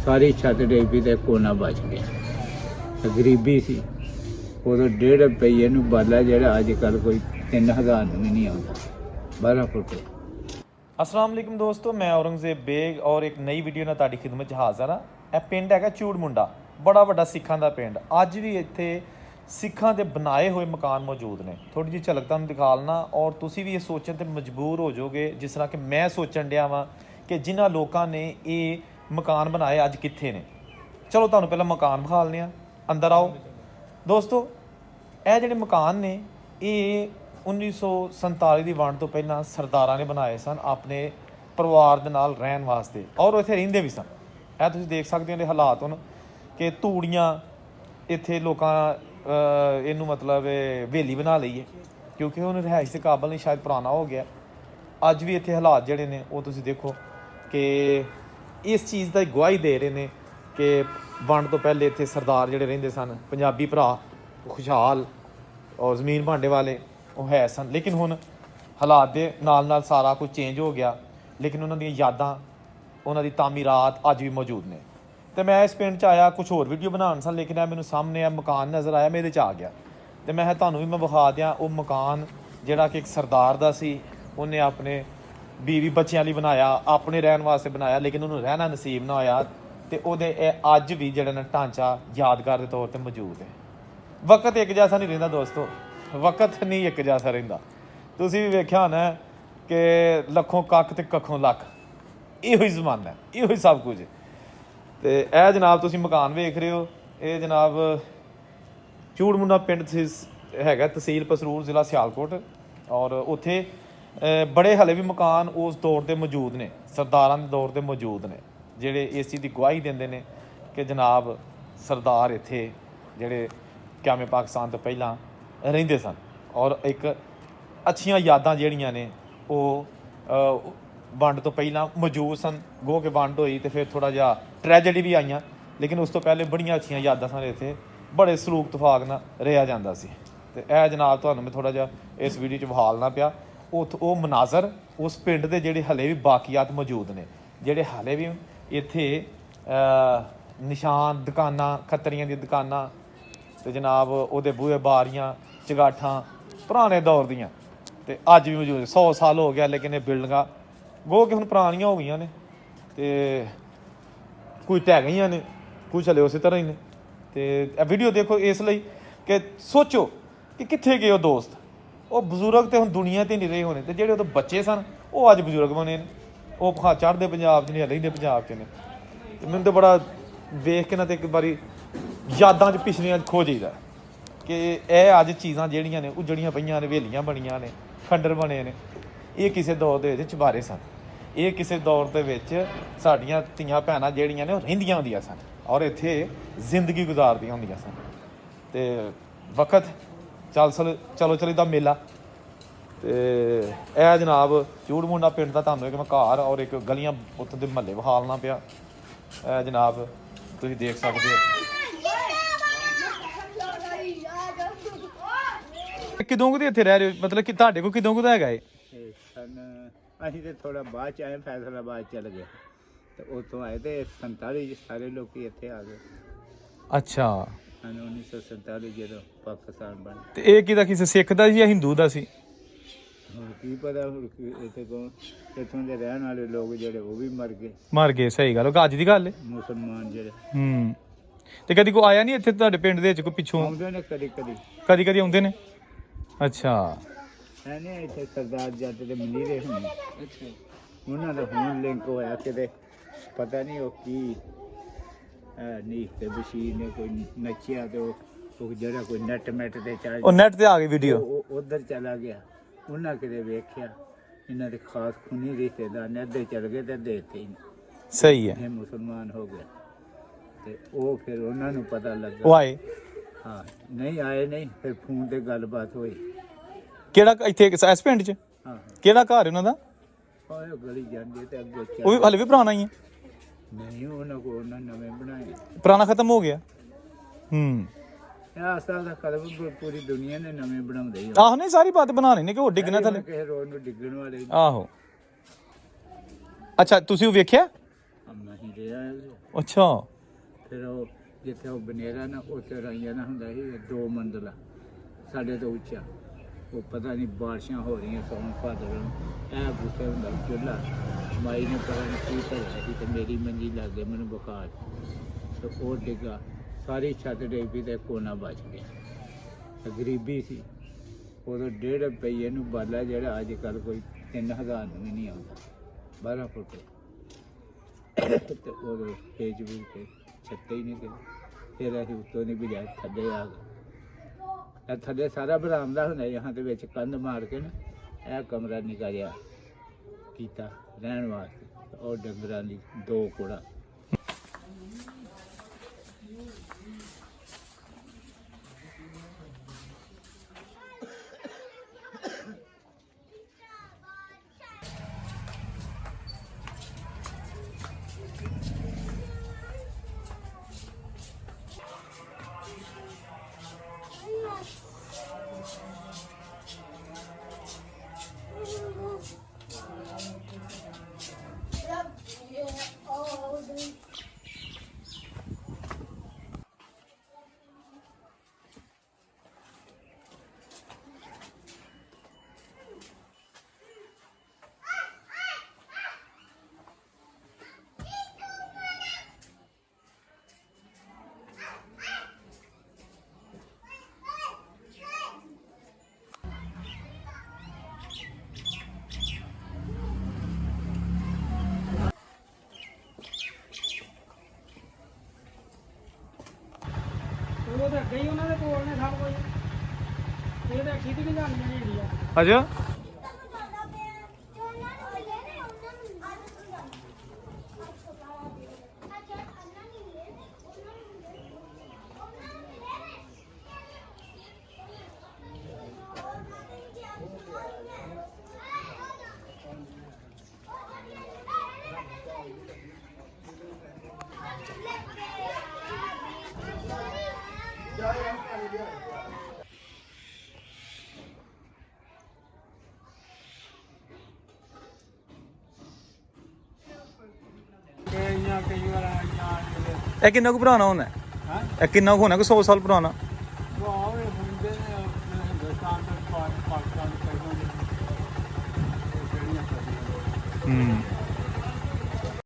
ਸਾਰੀ ਛੱਤ ਡਿੱਗ ਪਈ ਤੇ ਕੋਨਾ ਬਚ ਗਿਆ। ਗਰੀਬੀ ਸੀ ਉਦੋਂ 1.5 ਰੁਪਈਏ ਨੂੰ ਬਾਲਾ ਜਿਹੜਾ ਅੱਜ ਕੱਲ੍ਹ ਕੋਈ 3000 ਨੂੰ ਵੀ ਨਹੀਂ ਆਉਂਦਾ 12 ਫੁੱਟ। अस्सलाम वालेकुम दोस्तों, मैं औरंगजेब बेग और एक नई वीडियो ਨਾਲ ਤੁਹਾਡੀ ਖਿਦਮਤ 'ਚ ਹਾਜ਼ਰ ਹਾਂ। ਇਹ ਪਿੰਡ ਹੈਗਾ ਚੂੜ ਮੁੰਡਾ, ਬੜਾ ਵੱਡਾ ਸਿੱਖਾਂ ਦਾ ਪਿੰਡ। ਅੱਜ ਵੀ ਇੱਥੇ ਸਿੱਖਾਂ ਦੇ ਬਣਾਏ ਹੋਏ ਮਕਾਨ ਮੌਜੂਦ ਨੇ। ਥੋੜੀ ਜਿਹੀ ਝਲਕ ਤੁਹਾਨੂੰ ਦਿਖਾ ਲਣਾ ਔਰ ਤੁਸੀਂ ਵੀ ਇਹ ਸੋਚਣ ਤੇ ਮਜਬੂਰ ਹੋ ਜਾਓਗੇ ਜਿਸ ਤਰ੍ਹਾਂ ਕਿ ਮੈਂ ਸੋਚਣ ਡਿਆ ਵਾਂ ਕਿ ਜਿਨ੍ਹਾਂ ਲੋਕਾਂ ਨੇ ਇਹ ਮਕਾਨ ਬਣਾਏ ਅੱਜ ਕਿੱਥੇ ਨੇ। ਚਲੋ ਤੁਹਾਨੂੰ ਪਹਿਲਾਂ ਮਕਾਨ ਵਿਖਾ ਲੈਂਦੇ ਹਾਂ, ਅੰਦਰ ਆਓ ਦੋਸਤੋ। ਇਹ ਜਿਹੜੇ ਮਕਾਨ ਨੇ ਇਹ 1947 ਦੀ ਵੰਡ ਤੋਂ ਪਹਿਲਾਂ ਸਰਦਾਰਾਂ ਨੇ ਬਣਾਏ ਸਨ ਆਪਣੇ ਪਰਿਵਾਰ ਦੇ ਨਾਲ ਰਹਿਣ ਵਾਸਤੇ ਔਰ ਇੱਥੇ ਰਹਿੰਦੇ ਵੀ ਸਨ। ਇਹ ਤੁਸੀਂ ਦੇਖ ਸਕਦੇ ਹੋ ਇਹਦੇ ਹਾਲਾਤ ਹੁਣ ਕਿ ਧੂੜੀਆਂ ਇੱਥੇ ਲੋਕਾਂ ਇਹਨੂੰ ਮਤਲਬ ਹਵੇਲੀ ਬਣਾ ਲਈ ਹੈ ਕਿਉਂਕਿ ਹੁਣ ਰਿਹਾਇਸ਼ ਦੇ ਕਾਬਲ ਨਹੀਂ, ਸ਼ਾਇਦ ਪੁਰਾਣਾ ਹੋ ਗਿਆ। ਅੱਜ ਵੀ ਇੱਥੇ ਹਾਲਾਤ ਜਿਹੜੇ ਨੇ ਉਹ ਤੁਸੀਂ ਦੇਖੋ ਕਿ ਇਸ ਚੀਜ਼ ਦਾ ਗਵਾਹੀ ਦੇ ਰਹੇ ਨੇ ਕਿ ਵੰਡ ਤੋਂ ਪਹਿਲੇ ਇੱਥੇ ਸਰਦਾਰ ਜਿਹੜੇ ਰਹਿੰਦੇ ਸਨ, ਪੰਜਾਬੀ ਭਰਾ ਖੁਸ਼ਹਾਲ ਔਰ ਜ਼ਮੀਨ ਭਾਂਡੇ ਵਾਲੇ ਉਹ ਹੈ ਸਨ। ਲੇਕਿਨ ਹੁਣ ਹਾਲਾਤ ਦੇ ਨਾਲ ਨਾਲ ਸਾਰਾ ਕੁਝ ਚੇਂਜ ਹੋ ਗਿਆ, ਲੇਕਿਨ ਉਹਨਾਂ ਦੀਆਂ ਯਾਦਾਂ, ਉਹਨਾਂ ਦੀ ਤਾਮੀਰਾਤ ਅੱਜ ਵੀ ਮੌਜੂਦ ਨੇ। ਤੇ ਮੈਂ ਇਸ ਪਿੰਡ 'ਚ ਆਇਆ ਕੁਝ ਹੋਰ ਵੀਡੀਓ ਬਣਾਉਣ ਸਨ, ਲੇਕਿਨ ਇਹ ਮੈਨੂੰ ਸਾਹਮਣੇ ਆ ਮਕਾਨ ਨਜ਼ਰ ਆਇਆ, ਮੈਂ ਇਹਦੇ 'ਚ ਆ ਗਿਆ ਤੇ ਮੈਂ ਤੁਹਾਨੂੰ ਵੀ ਮੈਂ ਵਿਖਾ ਦਿਆਂ ਉਹ ਮਕਾਨ ਜਿਹੜਾ ਕਿ ਇੱਕ ਸਰਦਾਰ ਦਾ ਸੀ। ਉਹਨੇ ਆਪਣੇ ਬੀਵੀ ਬੱਚਿਆਂ ਲਈ ਬਣਾਇਆ, ਆਪਣੇ ਰਹਿਣ ਵਾਸਤੇ ਬਣਾਇਆ, ਲੇਕਿਨ ਉਹਨੂੰ ਰਹਿਣਾ ਨਸੀਬ ਨਾ ਹੋਇਆ ਤੇ ਉਹਦੇ ਇਹ ਅੱਜ ਵੀ ਜਿਹੜਾ ਨਾ ਢਾਂਚਾ ਯਾਦਗਾਰ ਦੇ ਤੌਰ ਤੇ ਮੌਜੂਦ ਹੈ। ਵਕਤ ਇੱਕ ਜੈਸਾ ਨਹੀਂ ਰਹਿੰਦਾ ਦੋਸਤੋ, ਵਕਤ ਨਹੀਂ ਇੱਕ ਜੈਸਾ ਰਹਿੰਦਾ। ਤੁਸੀਂ ਵੀ ਵੇਖਿਆ ਹੋਣਾ ਕਿ ਲੱਖੋਂ ਕੱਖ ਤੇ ਕੱਖੋਂ ਲੱਖ, ਇਹੋ ਹੀ ਜ਼ਮਾਨਾ ਹੈ, ਇਹੋ ਹੀ ਸਭ ਕੁਝ। ਤੇ ਇਹ ਜਨਾਬ ਤੁਸੀਂ ਮਕਾਨ ਵੇਖ ਰਹੇ ਹੋ, ਇਹ ਜਨਾਬ ਚੂੜ ਮੁੰਡਾ ਪਿੰਡ ਹੈਗਾ, ਤਹਿਸੀਲ ਪਸਰੂਰ, ਜ਼ਿਲ੍ਹਾ ਸਿਆਲਕੋਟ। ਔਰ ਉੱਥੇ ਬੜੇ ਹਲੇ ਵੀ ਮਕਾਨ ਉਸ ਦੌਰ ਦੇ ਮੌਜੂਦ ਨੇ, ਸਰਦਾਰਾਂ ਦੇ ਦੌਰ ਦੇ ਮੌਜੂਦ ਨੇ, ਜਿਹੜੇ ਇਸ ਚੀਜ਼ ਦੀ ਗਵਾਹੀ ਦਿੰਦੇ ਨੇ ਕਿ ਜਨਾਬ ਸਰਦਾਰ ਇੱਥੇ ਜਿਹੜੇ ਕਿਆਮੇ ਪਾਕਿਸਤਾਨ ਤੋਂ ਪਹਿਲਾਂ ਰਹਿੰਦੇ ਸਨ। ਔਰ ਇੱਕ ਅੱਛੀਆਂ ਯਾਦਾਂ ਜਿਹੜੀਆਂ ਨੇ ਉਹ ਵੰਡ ਤੋਂ ਪਹਿਲਾਂ ਮੌਜੂਦ ਸਨ। ਗੋ ਕੇ ਵੰਡ ਹੋਈ ਤੇ ਫਿਰ ਥੋੜ੍ਹਾ ਜਿਹਾ ਟਰੈਜਡੀ ਵੀ ਆਈਆਂ, ਲੇਕਿਨ ਉਸ ਤੋਂ ਪਹਿਲੇ ਬੜੀਆਂ ਅੱਛੀਆਂ ਯਾਦਾਂ ਸਨ। ਇੱਥੇ ਬੜੇ ਸਲੂਕ ਤਫਾਕ ਨਾਲ ਰਿਹਾ ਜਾਂਦਾ ਸੀ। ਤੇ ਇਹ ਜਨਾਬ ਤੁਹਾਨੂੰ ਮੈਂ ਥੋੜ੍ਹਾ ਜਿਹਾ ਇਸ ਵੀਡੀਓ 'ਚ ਵਿਖਾਲਣਾ ਪਿਆ ਉਹ ਮਨਾਜ਼ਰ ਉਸ ਪਿੰਡ ਦੇ ਜਿਹੜੇ ਹਲੇ ਵੀ ਬਾਕੀਆਤ ਮੌਜੂਦ ਨੇ, ਜਿਹੜੇ ਹਲੇ ਵੀ ਇੱਥੇ ਨਿਸ਼ਾਨ, ਦੁਕਾਨਾਂ, ਖੱਤਰੀਆਂ ਦੀਆਂ ਦੁਕਾਨਾਂ ਤੇ ਜਨਾਬ ਉਹਦੇ ਬੂਹੇ ਬਾਰੀਆਂ, ਚਗਾਠਾਂ ਪੁਰਾਣੇ ਦੌਰ ਦੀਆਂ ਤੇ ਅੱਜ ਵੀ ਮੌਜੂਦ। 100 ਸਾਲ ਹੋ ਗਿਆ, ਲੇਕਿਨ ਇਹ ਬਿਲਡਿੰਗਾਂ ਗੋ ਕੇ ਹੁਣ ਪੁਰਾਣੀਆਂ ਹੋ ਗਈਆਂ ਨੇ ਤੇ ਕੁਝ ਢਹਿ ਗਈਆਂ ਨੇ, ਕੁਝ ਹਲੇ ਉਸੇ ਤਰ੍ਹਾਂ ਹੀ ਨੇ। ਤੇ ਇਹ ਵੀਡੀਓ ਦੇਖੋ ਇਸ ਲਈ ਕਿ ਸੋਚੋ ਕਿ ਕਿੱਥੇ ਗਏ ਉਹ ਦੋਸਤ, ਉਹ ਬਜ਼ੁਰਗ ਤੇ ਹੁਣ ਦੁਨੀਆ ਤੇ ਨਹੀਂ ਰਹੇ ਹੋਣੇ, ਤੇ ਜਿਹੜੇ ਉਹਦੇ ਬੱਚੇ ਸਨ ਉਹ ਅੱਜ ਬਜ਼ੁਰਗ ਬਣੇ ਨੇ, ਉਹ ਖਾ ਚੜ੍ਹਦੇ ਪੰਜਾਬ 'ਚ ਨੇ, ਰਹਿੰਦੇ ਪੰਜਾਬ 'ਚ ਨੇ। ਤੇ ਮੈਨੂੰ ਤਾਂ ਬੜਾ ਵੇਖ ਕੇ ਨਾ ਤੇ ਇੱਕ ਵਾਰੀ ਯਾਦਾਂ 'ਚ ਪਿਛਲੀਆਂ ਖੋ ਜਾਈਦਾ ਕਿ ਇਹ ਅੱਜ ਚੀਜ਼ਾਂ ਜਿਹੜੀਆਂ ਨੇ ਉਜੜੀਆਂ ਪਈਆਂ ਨੇ, ਹਵੇਲੀਆਂ ਬਣੀਆਂ ਨੇ, ਖੰਡਰ ਬਣੇ ਨੇ, ਇਹ ਕਿਸੇ ਦੌਰ ਦੇ ਵਿੱਚ ਚੁਬਾਰੇ ਸਨ। ਇਹ ਕਿਸੇ ਦੌਰ ਦੇ ਵਿੱਚ ਸਾਡੀਆਂ ਧੀਆਂ ਭੈਣਾਂ ਜਿਹੜੀਆਂ ਨੇ ਉਹ ਰਹਿੰਦੀਆਂ ਹੁੰਦੀਆਂ ਸਨ ਔਰ ਇੱਥੇ ਜ਼ਿੰਦਗੀ ਗੁਜ਼ਾਰਦੀਆਂ ਹੁੰਦੀਆਂ ਸਨ। ਤੇ ਵਕਤ ਚਲੋ ਦਾ ਮੇਲਾ। ਤੇ ਇਹ ਜਨਾਬ ਚੂੜ ਮੁੰਡਾ ਪਿੰਡ ਦਾ ਤੁਹਾਨੂੰ ਇੱਕ ਮੈਂ ਘਰ ਔਰ ਇੱਕ ਗਲੀਆਂ ਉੱਥੋਂ ਦੇ ਮਹੱਲੇ ਵਿਖਾਲਣਾ ਪਿਆ। ਇਹ ਜਨਾਬ ਤੁਸੀਂ ਦੇਖ ਸਕਦੇ ਹੋ। ਕਿਦੋਂ ਕੁ ਦੇ ਇੱਥੇ ਰਹਿ ਰਹੇ ਹੋ, ਮਤਲਬ ਕਿ ਤੁਹਾਡੇ ਕੋਲ ਕਿਦੋਂ ਕੁ ਦਾ ਹੈਗਾ ਇਹ? ਅਸੀਂ ਤੇ ਥੋੜਾ ਬਾਅਦ ਚ ਆਏ, ਫੈਸਲਾਬਾਦ ਚਲ ਗਏ ਤੇ ਉੱਥੋਂ ਆਏ ਤੇ 47 ਚ ਸਾਰੇ ਲੋਕੀ ਇੱਥੇ ਆ ਗਏ। ਅੱਛਾ, 1947 ਜਦੋਂ ਪਾਕਿਸਤਾਨ ਬਣ। ਤੇ ਇਹ ਕਿਹਦਾ, ਕਿਸੇ ਸਿੱਖ ਦਾ ਜਾਂ ਹਿੰਦੂ ਦਾ ਸੀ? ਹੁਣ ਕੀ ਪਤਾ, ਹੁਣ ਇੱਥੇ ਕੋਲ ਇੱਥੋਂ ਦੇ ਰਹਿਣ ਵਾਲੇ ਲੋਕ ਜਿਹੜੇ ਉਹ ਵੀ ਮਰ ਗਏ। ਸਹੀ ਗੱਲ, ਉਹ ਅੱਜ ਦੀ ਗੱਲ ਹੈ। ਮੁਸਲਮਾਨ ਜਿਹੜੇ ਤੇ ਕਦੀ ਕੋਈ ਆਇਆ ਨਹੀਂ ਇੱਥੇ ਤੁਹਾਡੇ ਪਿੰਡ ਦੇ ਵਿੱਚ? ਕੋਈ ਪਿੱਛੋਂ ਆਉਂਦੇ ਨੇ, ਕਦੀ ਆਉਂਦੇ ਨੇ। ਅੱਛਾ, ਹੈ ਨਹੀਂ ਇੱਥੇ ਸਰਦਾਰ ਜੱਟ ਦੇ ਮਨੀਰੇ ਹੁੰਦੇ। ਅੱਛਾ, ਉਹਨਾਂ ਦਾ ਹੁਣ ਲਿੰਕ ਹੋਇਆ ਕਿਤੇ, ਪਤਾ ਨਹੀਂ ਉਹ ਕੀ ਨੀਕ ਤੇ ਬਸ਼ੀਰ ਨੇ ਕੋਈ ਨੱਚਿਆ ਤੇ ਉਹ ਜਿਹੜਾ ਕੋਈ ਨੈਟ ਤੇ ਚੱਲ, ਉਹ ਨੈਟ ਤੇ ਆ ਗਈ ਵੀਡੀਓ, ਉਧਰ ਚਲਾ ਗਿਆ। ਉਹਨਾਂ ਕਿਤੇ ਵੇਖਿਆ ਇਹਨਾਂ ਦੇ ਖਾਸ ਖੂਨੀ ਰਿਸ਼ਤੇਦਾਰ ਨੇ, ਅੱਧੇ ਚਲ ਗਏ ਤੇ ਅੱਧੇ ਇੱਥੇ ਹੀ। ਸਹੀ ਹੈ, ਇਹ ਮੁਸਲਮਾਨ ਹੋ ਗਏ ਤੇ ਉਹ ਫਿਰ ਉਹਨਾਂ ਨੂੰ ਪਤਾ ਲੱਗਾ, ਉਹ ਆਏ? ਹਾਂ, ਨਹੀਂ ਆਏ ਨਹੀਂ, ਫਿਰ ਫੋਨ ਤੇ ਗੱਲਬਾਤ ਹੋਈ। ਕਿਹੜਾ ਇੱਥੇ ਇਸ ਪਿੰਡ 'ਚ? ਹਾਂ, ਕਿਹੜਾ ਘਰ ਉਹਨਾਂ ਦਾ? ਉਹ ਗਲੀ ਜਾਂਦੀ ਤੇ ਅੱਗੇ ਉਹ ਵੀ ਹਲੇ ਵੀ ਪੁਰਾਣਾ ਹੀ ਹੈ? ਨਹੀਂ, ਉਹਨਾਂ ਕੋਲ ਉਹਨਾਂ ਨਵੇਂ ਬਣਾਏ, ਪੁਰਾਣਾ ਖਤਮ ਹੋ ਗਿਆ। ਇਹ ਅਸਲ ਦਾ ਕਦਮ ਪੂਰੀ ਦੁਨੀਆ ਨੇ ਨਵੇਂ ਬਣਾਉਂਦੇ ਹੀ। ਆਹੋ, ਨਹੀਂ ਸਾਰੀ ਬਾਤ ਬਣਾ ਲੈਣੇ ਕਿ ਉਹ ਡਿੱਗਣਾ ਥੱਲੇ, ਕਿਸੇ ਰੋਡ ਨੂੰ ਡਿੱਗਣ ਵਾਲੇ। ਆਹੋ, ਅੱਛਾ ਤੁਸੀਂ ਉਹ ਵੇਖਿਆ? ਨਹੀਂ ਰਿਹਾ ਅੱਛਾ। ਫਿਰ ਉਹ ਜਿੱਥੇ ਉਹ ਬਨੇਰਾ ਨਾ ਉੱਥੇ ਰਾਈਆਂ ਨਾ ਹੁੰਦਾ ਸੀ 2 ਮੰਜ਼ਲਾ ਸਾਡੇ ਤੋਂ ਉੱਚਾ। ਉਹ ਪਤਾ ਨਹੀਂ ਬਾਰਿਸ਼ਾਂ ਹੋ ਰਹੀਆਂ ਸੌਣ ਭਾਦਰ ਨੂੰ ਇਹ ਬੁੱਥੇ ਹੁੰਦਾ ਚੁੱਲ੍ਹਾ ਮਾਈ ਨੇ ਪਤਾ ਨਹੀਂ ਕੀ ਧਰਿਆ ਸੀ ਤੇ ਮੇਰੀ ਮੰਜੀ ਲੱਗ ਗਈ ਮੈਨੂੰ ਬੁਖਾਰ ਤੇ ਉਹ ਡਿੱਗਾ ਸਾਰੀ ਛੱਤ ਡਿੱਗ ਪਈ ਤੇ ਕੋਨਾ ਬਚ ਗਿਆ। ਤੇ ਗਰੀਬੀ ਸੀ ਉਦੋਂ 1.5 ਰੁਪਈਏ ਨੂੰ ਬਾਲਾ ਜਿਹੜਾ ਅੱਜ ਕੱਲ੍ਹ ਕੋਈ 3000 ਨੂੰ ਵੀ ਨਹੀਂ ਆਉਂਦਾ 12 ਫੁੱਟ ਤੇ ਉਦੋਂ ਪੇਜ ਬੂਝ ਕੇ ਛੱਤੇ ਹੀ ਨਹੀਂ ਗਏ। ਫਿਰ ਅਸੀਂ ਉੱਤੋਂ ਨਹੀਂ ਬਜਾਏ ਥੱਲੇ ਆ ਗਏ। ਇਹ ਥੱਲੇ ਸਾਰਾ ਬਰਾਮਦਾ ਹੁੰਦਾ यहाँ ਦੇ ਵਿੱਚ ਕੰਧ ਮਾਰ ਕੇ ਨਾ ਇਹ ਕਮਰਾ ਨਿੱਕਾ ਜਿਹਾ ਕੀਤਾ ਰਹਿਣ ਵਾਸਤੇ ਔਰ ਡੰਗਰਾਂ ਦੀ 2 ਕੋੜਾ। ਉਹ ਤਾਂ ਅੱਗੇ ਹੀ ਉਹਨਾਂ ਦੇ ਕੋਲ ਨੇ ਸਭ ਕੁਝ। ਇਹ ਤਾਂ ਖਿੱਚ ਕੇ ਜਾਂਦੀਆਂ ਨੇ ਇੰਡੀਆ। ਅੱਛਾ। ਕਈ ਵਾਰ ਇਹ ਕਿੰਨਾ ਕੁ ਪੁਰਾਣਾ ਹੋਣਾ? ਹਾਂ ਇਹ ਕਿੰਨਾ ਕੁ ਹੋਣਾ ਕਿ 100 ਸਾਲ ਪੁਰਾਣਾ? ਉਹ ਆਵੇ ਹੁੰਦੇ ਨੇ ਹਿੰਦੁਸਤਾਨ ਤੋਂ ਪਾਕਿਸਤਾਨ ਤੋਂ ਹੂੰ।